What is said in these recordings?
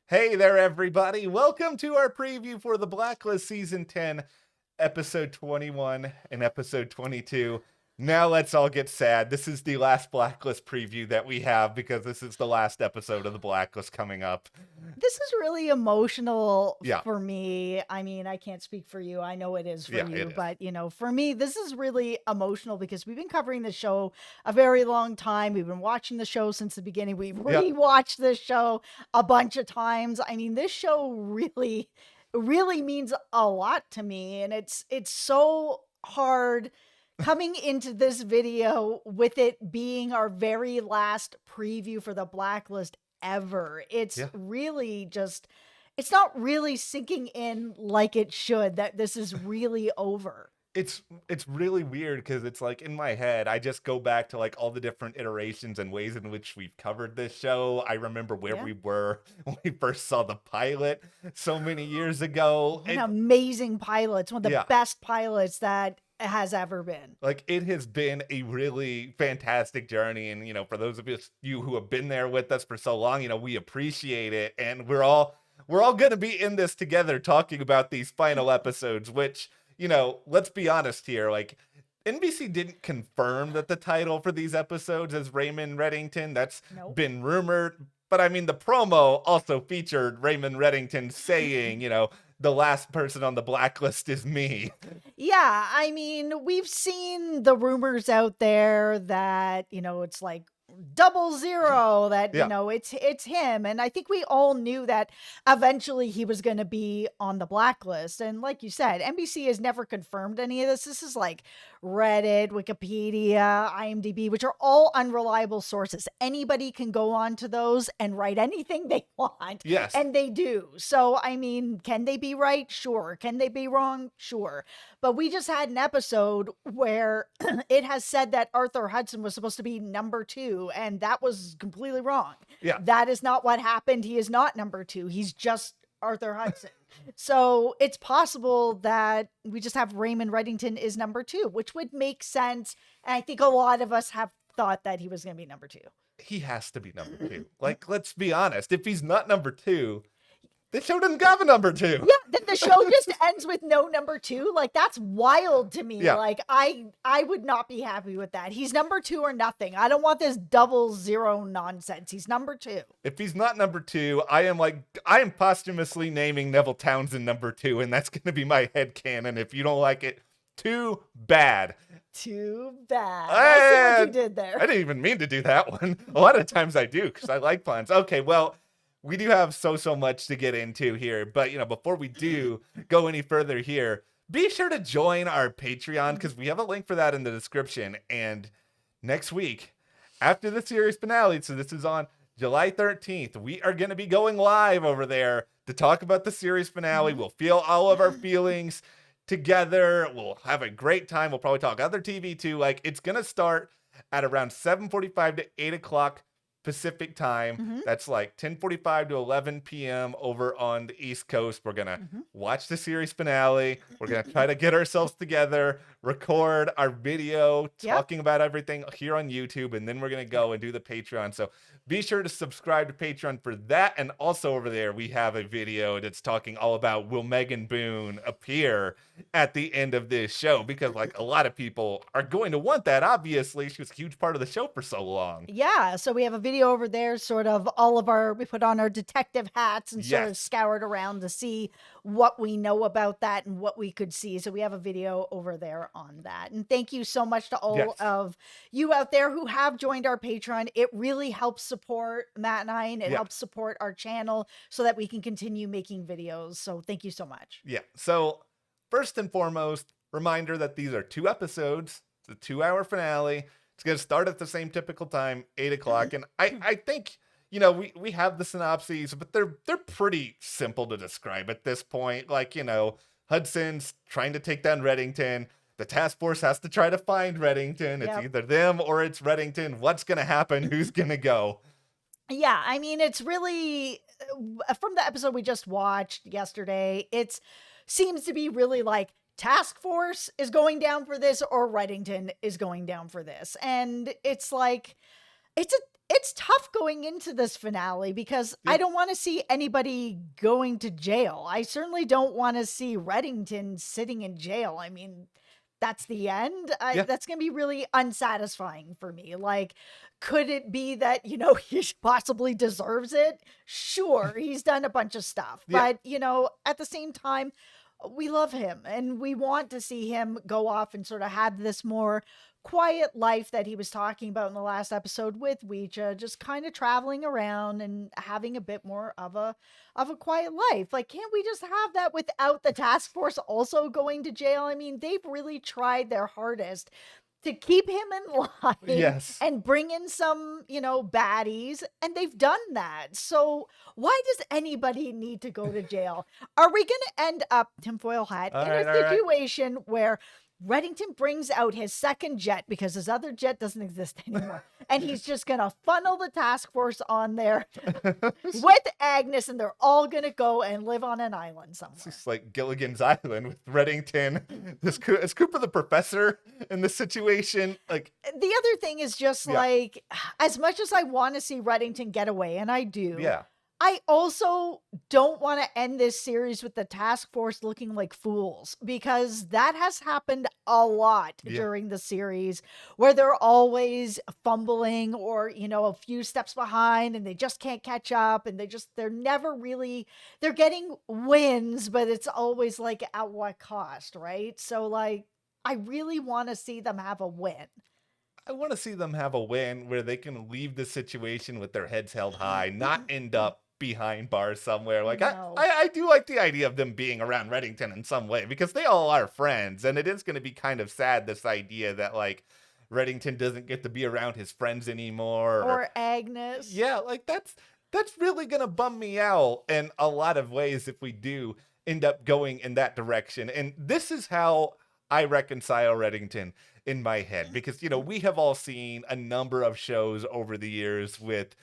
Hey there, everybody. Welcome to our preview for the Blacklist Season 10, Episode 21 and Episode 22. Now let's all get sad. This is the last Blacklist preview that we have because this is the last episode of the Blacklist coming up. This is really emotional Yeah. for me. I mean, I can't speak for you. I know it is for Yeah, you, it is. but for me, this is really emotional because we've been covering the show a very long time. We've been watching the show since the beginning. We've rewatched this show a bunch of times. I mean, this show really means a lot to me, and it's so hard coming into this video with it being our very last preview for the Blacklist ever. It's really just, it's not really sinking in like it should that this is really over. It's really weird because it's like in my head, I just go back to like all the different iterations and ways in which we've covered this show. I remember where we were when we first saw the pilot so many years ago. An amazing pilot. It's one of the best pilots that has ever been. Like, it has been a really fantastic journey, and for those of you who have been there with us for so long, we appreciate it, and we're all gonna be in this together talking about these final episodes, which let's be honest here, like, NBC didn't confirm that the title for these episodes is Raymond Reddington. That's been rumored, but I mean the promo also featured Raymond Reddington saying, the last person on the blacklist is me. Yeah, I mean, we've seen the rumors out there that, it's like 00, that, it's him. And I think we all knew that eventually he was going to be on the blacklist. And like you said, NBC has never confirmed any of this. This is like Reddit, Wikipedia, IMDb, which are all unreliable sources. Anybody can go on to those and write anything they want. Yes. And they do. So, I mean, can they be right? Sure. Can they be wrong? Sure. But we just had an episode where it has said that Arthur Hudson was supposed to be number 2, and that was completely wrong. Yeah. That is not what happened. He is not number 2. He's just Arthur Hudson. So it's possible that we just have Raymond Reddington is number 2, which would make sense. And I think a lot of us have thought that he was going to be number 2. He has to be number 2. Like, let's be honest. If he's not number 2, the show doesn't have a number 2. Yeah, then the show just ends with no number 2. Like, that's wild to me. Yeah. Like, I would not be happy with that. He's number 2 or nothing. I don't want this 00 nonsense. He's number 2. If he's not number 2, I am posthumously naming Neville Townsend number 2, and that's going to be my headcanon. If you don't like it, too bad. Too bad. I see what you did there. I didn't even mean to do that one. A lot of times I do because I like puns. Okay, well, we do have so much to get into here, but before we do go any further here, be sure to join our Patreon because we have a link for that in the description. And next week, after the series finale, so this is on July 13th, we are going to be going live over there to talk about the series finale. We'll feel all of our feelings together. We'll have a great time. We'll probably talk other TV too. Like, it's going to start at around 7:45 to 8 o'clock Pacific time. That's like 10:45 to 11 p.m. over on the East Coast. We're going to watch the series finale. We're going to try to get ourselves together, record our video talking about everything here on YouTube, and then we're going to go and do the Patreon. So be sure to subscribe to Patreon for that. And also over there, we have a video that's talking all about will Megan Boone appear at the end of this show? Because like a lot of people are going to want that. Obviously, she was a huge part of the show for so long. Yeah, so we have a video over there, sort of we put on our detective hats and sort of scoured around to see what we know about that and what we could see. So we have a video over there on that. And thank you so much to all of you out there who have joined our Patreon. It really helps support Matt and I, and it helps support our channel so that we can continue making videos. So thank you so much. Yeah. So first and foremost, reminder that these are 2 episodes. It's a 2-hour finale. It's going to start at the same typical time, 8 o'clock. And I think, we have the synopses, but they're pretty simple to describe at this point. Like, Hudson's trying to take down Reddington. The task force has to try to find Reddington. It's either them or it's Reddington. What's going to happen? Who's going to go? Yeah, I mean, it's really, from the episode we just watched yesterday, it seems to be really like task force is going down for this or Reddington is going down for this. And it's like, it's It's tough going into this finale because I don't want to see anybody going to jail. I certainly don't want to see Reddington sitting in jail. I mean, that's the end. Yeah. That's going to be really unsatisfying for me. Like, could it be that, he possibly deserves it? Sure, he's done a bunch of stuff. Yeah. But, at the same time, we love him and we want to see him go off and sort of have this more quiet life that he was talking about in the last episode with Ouija, just kind of traveling around and having a bit more of a quiet life. Like, can't we just have that without the task force also going to jail? I mean, they've really tried their hardest to keep him in line Yes. and bring in some, baddies, and they've done that. So why does anybody need to go to jail? Are we going to end up, tinfoil hat, in a situation where Reddington brings out his second jet because his other jet doesn't exist anymore, and he's just going to funnel the task force on there with Agnes, and they're all going to go and live on an island somewhere? It's just like Gilligan's Island with Reddington. Is Cooper the professor in this situation? Like, the other thing is just like, as much as I want to see Reddington get away, and I do, I also don't want to end this series with the task force looking like fools, because that has happened a lot during the series, where they're always fumbling or, a few steps behind and they just can't catch up, and they're never really, they're getting wins, but it's always like at what cost, right? So like, I really want to see them have a win. I want to see them have a win where they can leave the situation with their heads held high, not end up behind bars somewhere. Like, I do like the idea of them being around Reddington in some way, because they all are friends, and it is going to be kind of sad, this idea that like Reddington doesn't get to be around his friends anymore, or Agnes. Yeah, like that's really going to bum me out in a lot of ways if we do end up going in that direction. And this is how I reconcile Reddington in my head, because we have all seen a number of shows over the years with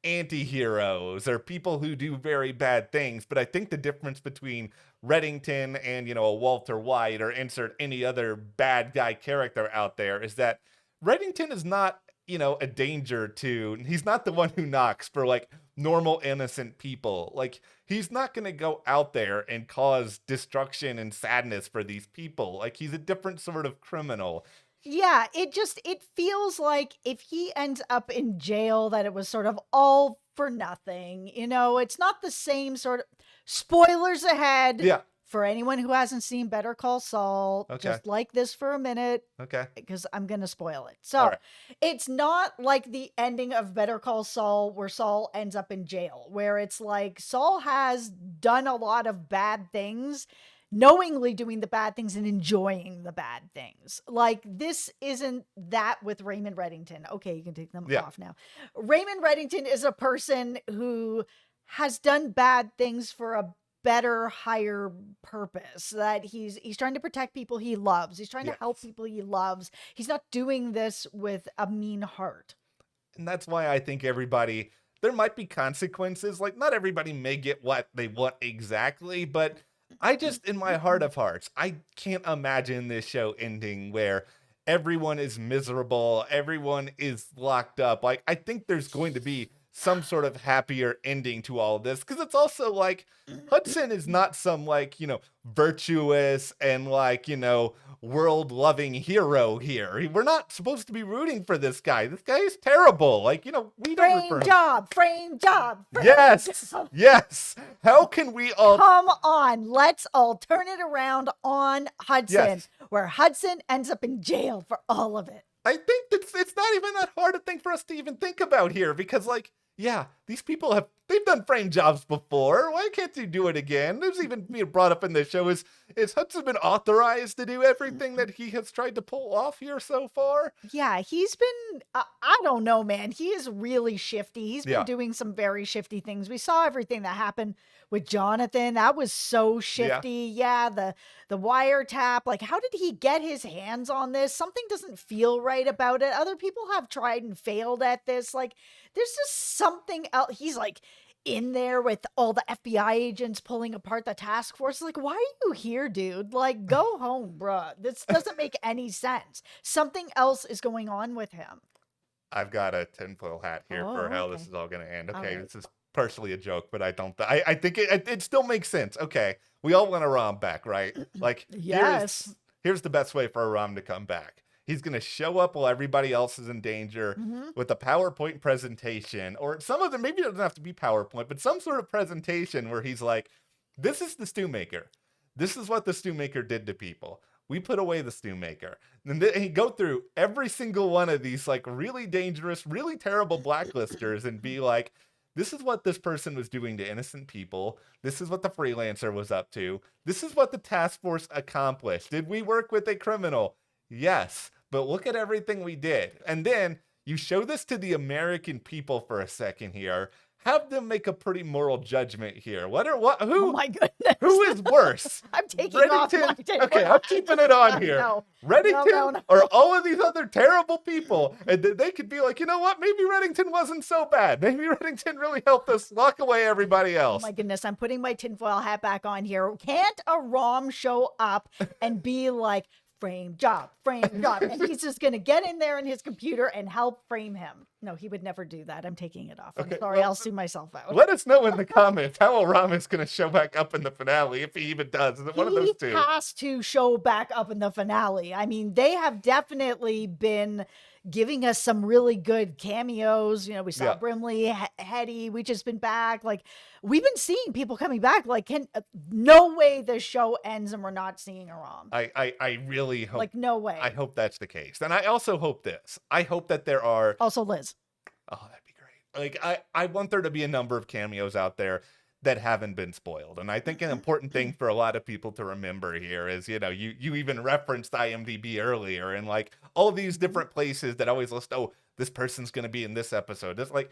anti-heroes or people who do very bad things. But I think the difference between Reddington and, a Walter White, or insert any other bad guy character out there, is that Reddington is not, a danger to, he's not the one who knocks for like normal, innocent people. Like, he's not going to go out there and cause destruction and sadness for these people. Like, he's a different sort of criminal. Yeah, it feels like if he ends up in jail, that it was sort of all for nothing. It's not the same sort of, spoilers ahead. Yeah. For anyone who hasn't seen Better Call Saul, just like this for a minute. Okay. Because I'm going to spoil it. So It's not like the ending of Better Call Saul where Saul ends up in jail, where it's like Saul has done a lot of bad things, knowingly doing the bad things and enjoying the bad things. Like, this isn't that with Raymond Reddington. Okay, you can take them off now. Raymond Reddington is a person who has done bad things for a better, higher purpose, that he's trying to protect people he loves. He's trying to help people he loves. He's not doing this with a mean heart. And that's why I think there might be consequences. Like, not everybody may get what they want exactly, but I just, in my heart of hearts, I can't imagine this show ending where everyone is miserable, everyone is locked up. Like, I think there's going to be some sort of happier ending to all of this, because it's also like Hudson is not some like, virtuous and like, world loving hero here. We're not supposed to be rooting for this guy. This guy is terrible. Like, we don't root for him. Frame job. Yes. How can we all come on? Let's all turn it around on Hudson, where Hudson ends up in jail for all of it. I think it's not even that hard a thing for us to even think about here, because like, these people they've done frame jobs before. Why can't you do it again? There's even being brought up in this show, is Hudson been authorized to do everything that he has tried to pull off here so far? Yeah, he's been, I don't know, man. He is really shifty. He's been doing some very shifty things. We saw everything that happened with Jonathan. That was so shifty. Yeah, the wiretap. Like, how did he get his hands on this? Something doesn't feel right about it. Other people have tried and failed at this. Like, there's just something else. He's like in there with all the FBI agents pulling apart the task force. Like, why are you here, dude? Like, go home, bruh. This doesn't make any sense. Something else is going on with him. I've got a tinfoil hat here for how this okay. is all going to end. All Okay, right. this is partially a joke, but I think it still makes sense. Okay, we all want a Rom back, right? Like Yes. here's the best way for a Rom to come back. He's going to show up while everybody else is in danger Hmm. with a PowerPoint presentation, or some of them, maybe it doesn't have to be PowerPoint, but some sort of presentation where he's like, this is the stew maker. This is what the stew maker did to people. We put away the stew maker. And then he'd go through every single one of these like really dangerous, really terrible blacklisters and be like, this is what this person was doing to innocent people. This is what the freelancer was up to. This is what the task force accomplished. Did we work with a criminal? Yes. But look at everything we did. And then you show this to the American people for a second here. Have them make a pretty moral judgment here. Oh Who my goodness. who is worse? I'm taking off my Reddington? tinfoil Okay, I'm hat. keeping it on here. No. Reddington No. or all of these other terrible people, and they could be like, you know what? Maybe Reddington wasn't so bad. Maybe Reddington really helped us lock away everybody Oh else. my goodness, I'm putting my tinfoil hat back on here. Can't a Rom show up and be like, frame job, and he's just going to get in there in his computer and help frame him? No, he would never do that. I'm taking it off. I'm Okay, sorry, well, I'll sue myself out. Let us know in the comments how Ram is going to show back up in the finale, if he even does. Is it one of those two? He has to show back up in the finale. I mean, they have definitely been giving us some really good cameos. You know, we saw Yeah. Brimley, Hetty, we just been back. Like, we've been seeing people coming back. Like, no way this show ends and we're not seeing a Rom. I really hope. Like, no way. I hope that's the case. And I also hope this. I hope that there are. Also, Liz. Oh, that'd be great. Like, I want there to be a number of cameos out there that haven't been spoiled. And I think an important thing for a lot of people to remember here is, you know, you even referenced IMDb earlier, and like all these different places that always list, oh, this person's going to be in this episode. It's like,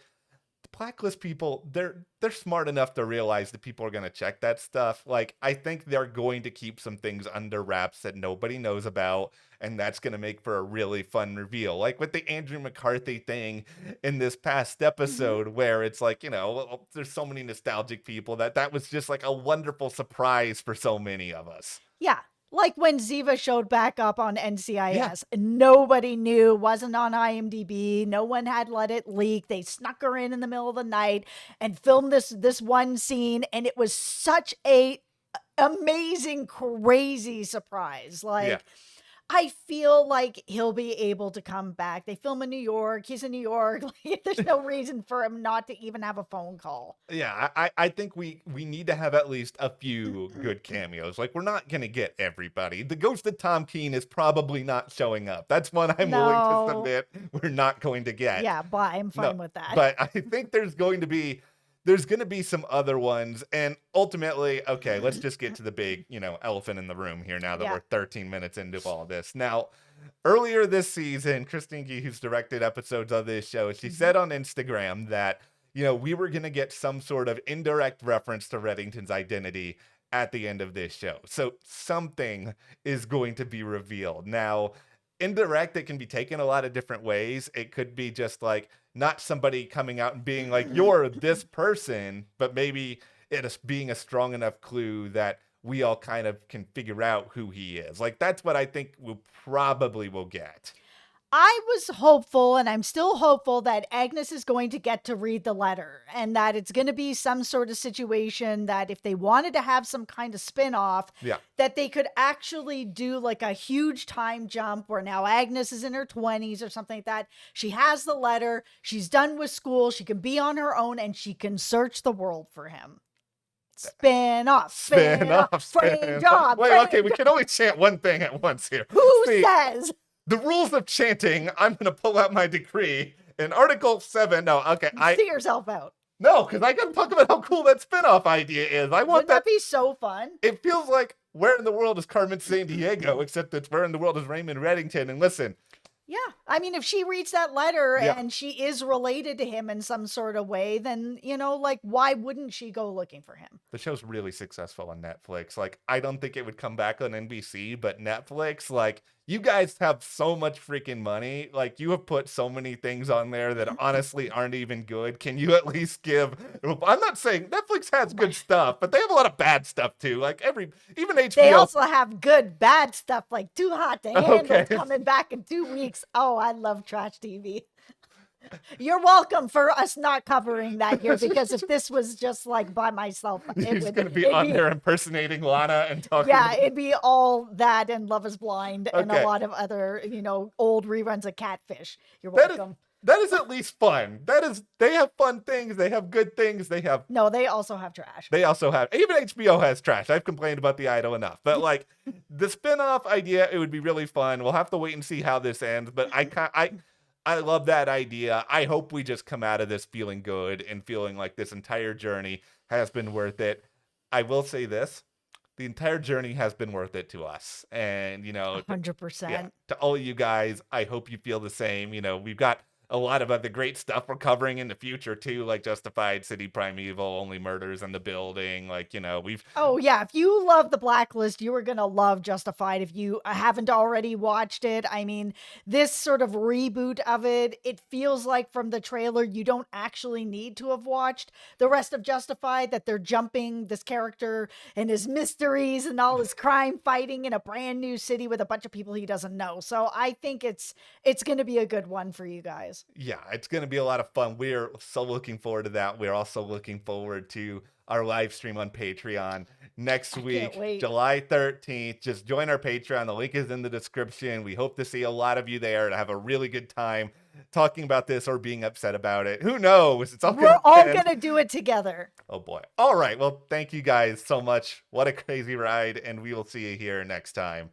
the Blacklist people, they're smart enough to realize that people are going to check that stuff. Like, I think they're going to keep some things under wraps that nobody knows about, and that's going to make for a really fun reveal. Like with the Andrew McCarthy thing in this past episode, where it's like, you know, there's so many nostalgic people that was just like a wonderful surprise for so many of us. Yeah. Like when Ziva showed back up on NCIS, nobody knew, wasn't on IMDb, no one had let it leak. They snuck her in the middle of the night and filmed this one scene, and it was such a amazing, crazy surprise. Like, I feel like he'll be able to come back. They film in New York. He's in New York. Like, there's no reason for him not to even have a phone call. Yeah, I think we need to have at least a few good cameos. Like, we're not going to get everybody. The ghost of Tom Keene is probably not showing up. That's one I'm willing to submit we're not going to get. Yeah, but I'm fine with that. But I think there's going to be some other ones. And ultimately, okay, let's just get to the big, you know, elephant in the room here now that we're 13 minutes into all this. Now, earlier this season, Christine Gee, who's directed episodes of this show, she said on Instagram that, you know, we were going to get some sort of indirect reference to Reddington's identity at the end of this show. So something is going to be revealed. Now, indirect, it can be taken a lot of different ways. It could be just like not somebody coming out and being like, you're this person, but maybe it is being a strong enough clue that we all kind of can figure out who he is. Like, that's what I think we'll probably get. I was hopeful, and I'm still hopeful, that Agnes is going to get to read the letter, and that it's going to be some sort of situation that if they wanted to have some kind of spin-off, that they could actually do like a huge time jump where now Agnes is in her 20s or something like that. She has the letter, she's done with school, she can be on her own, and she can search the world for him. Spin off, frame job. Wait, okay, we can only chant one thing at once here. Who says? The rules of chanting, I'm going to pull out my decree. In Article 7, no, okay. See yourself out. No, because I got to talk about how cool that spinoff idea is. I want Wouldn't that be so fun? It feels like, where in the world is Carmen Sandiego, except it's where in the world is Raymond Reddington. And listen. Yeah, I mean, if she reads that letter and she is related to him in some sort of way, then, you know, like, why wouldn't she go looking for him? The show's really successful on Netflix. Like, I don't think it would come back on NBC, but Netflix, like, you guys have so much freaking money. Like, you have put so many things on there that honestly aren't even good. Can you at least give... I'm not saying Netflix has good stuff, but they have a lot of bad stuff too. Like, even HBO... They also have good, bad stuff, like Too Hot to Handle coming back in 2 weeks. Oh, I love trash TV. You're welcome for us not covering that here, because if this was just like by myself, He's going to be on there impersonating Lana and talking. Yeah, it'd be all that and Love is Blind and a Okay. lot of other, old reruns of Catfish. You're welcome. That is at least fun. They have fun things. They have good things. No, they also have trash. They also have, even HBO has trash. I've complained about The Idol enough, but like the spinoff idea, it would be really fun. We'll have to wait and see how this ends, but I love that idea. I hope we just come out of this feeling good and feeling like this entire journey has been worth it. I will say this. The entire journey has been worth it to us. And, 100%. To all of you guys, I hope you feel the same. We've got a lot of other great stuff we're covering in the future too, like Justified, City Primeval, Only Murders in the Building. We've. Oh yeah, if you love the Blacklist, you are gonna love Justified. If you haven't already watched it, I mean, this sort of reboot of it feels like from the trailer you don't actually need to have watched the rest of Justified. That they're jumping this character and his mysteries and all his crime fighting in a brand new city with a bunch of people he doesn't know. So I think it's gonna be a good one for you guys. Yeah, it's going to be a lot of fun. We're so looking forward to that. We're also looking forward to our live stream on Patreon next week, July 13th. Just join our Patreon. The link is in the description. We hope to see a lot of you there to have a really good time talking about this or being upset about it. Who knows? We're all going to do it together. Oh boy. All right. Well, thank you guys so much. What a crazy ride. And we will see you here next time.